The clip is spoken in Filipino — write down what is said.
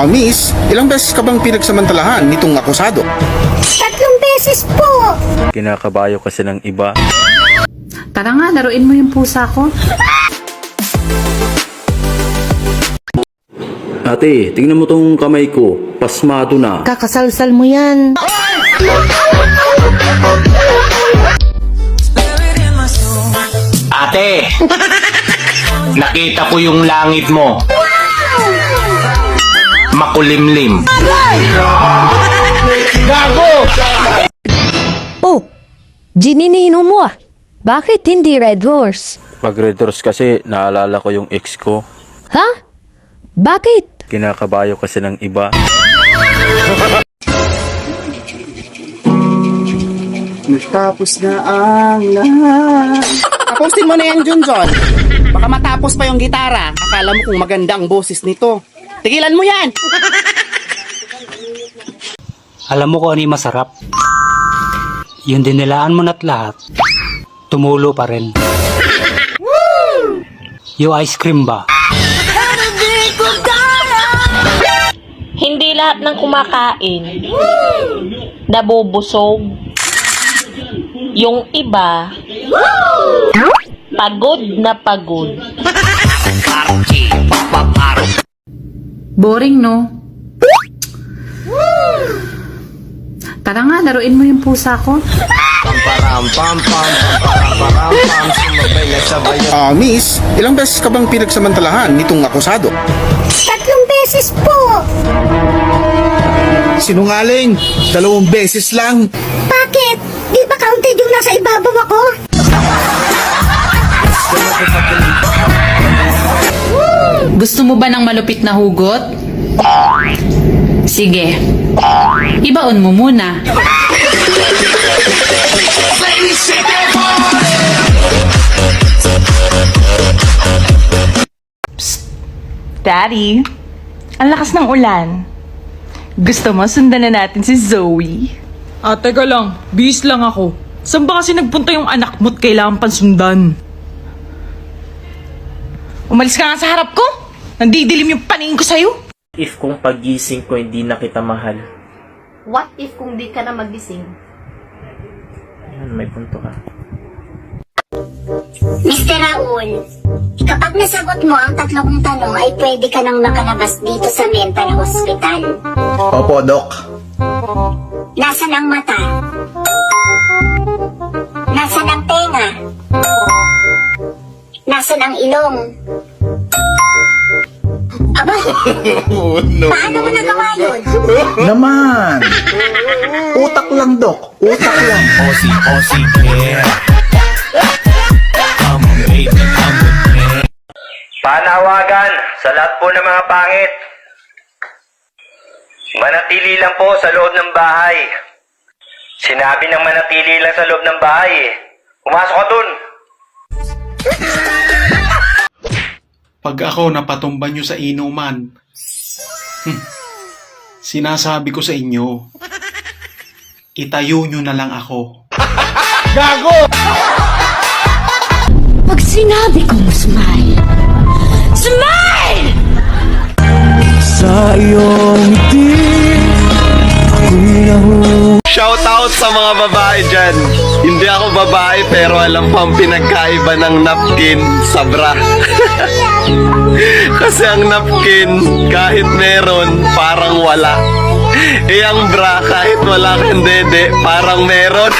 Miss, ilang beses ka bang pinagsamantalahan nitong akusado? 3 beses po. Kinakabayo kasi ng iba. Tara nga, laruin mo yung pusa ko. Ate, tingnan mo tong kamay ko. Pasmado na. Kakasalsal mo yan. Ate, nakita ko yung langit mo. Makulimlim. Gago! Oh, gininino mo ah. Bakit hindi Red Horse? Pag Red Horse kasi, naalala ko yung ex ko. Ha? Bakit? Kinakabayo kasi ng iba. Natapos na ang lahat. Tapusin mo na yan, Junjon. Baka matapos pa yung gitara. Akala mo kung maganda ang boses nito. Tigilan mo yan! Alam mo kung ano yung masarap? Yung dinilaan mo na't lahat, tumulo pa rin. Yung ice cream ba? Hindi lahat ng kumakain nabubusog. Yung iba pagod na pagod. Boring, no? Tara nga, laruin mo yung pusa ko. Miss, ilang beses ka bang pinagsamantalahan nitong akusado? 3 beses po. Sinungaling! 2 beses lang! Bakit? Di ba counted yung nasa ibabaw ako? Gusto mo ba ng malupit na hugot? Sige. Ibaon mo muna. Daddy, ang lakas ng ulan. Gusto mo sundan na natin si Zoe? Teka lang, bihis lang ako. Saan ba kasi nagpunta yung anak mo't kailangan pansundan? Umalis ka nga sa harap ko. Nandidilim yung paningin ko sa'yo. If kung pagising ko hindi na kita mahal. What if kung di ka na magising? Yan, may punto ka. Mr. Raul, kapag nasagot mo ang 3 kong tanong ay pwede ka nang makalabas dito sa mental hospital. Opo, Dok. Nasaan ang mata? Nasaan ang tenga? Nasaan ang ilong? Aba, paano mo nagawa yun? Naman! Utak lang, Dok. Utak lang. Panawagan sa lahat po ng mga pangit. Manatili lang po sa loob ng bahay. Sinabi ng manatili lang sa loob ng bahay eh. Pumasok ka dun. Pag ako napatumba nyo sa inuman, sinasabi ko sa inyo, itayo nyo na lang ako. Gago! Pag sinabi kong smile, smile! Sa iyong ngiti, ako'y nahulog. Shout out sa mga babae dyan. Hindi ako babae pero alam ko ang pinagkaiba ng napkin sa bra. Kasi ang napkin, kahit meron, parang wala. Eh ang bra, kahit wala kang dede, parang meron.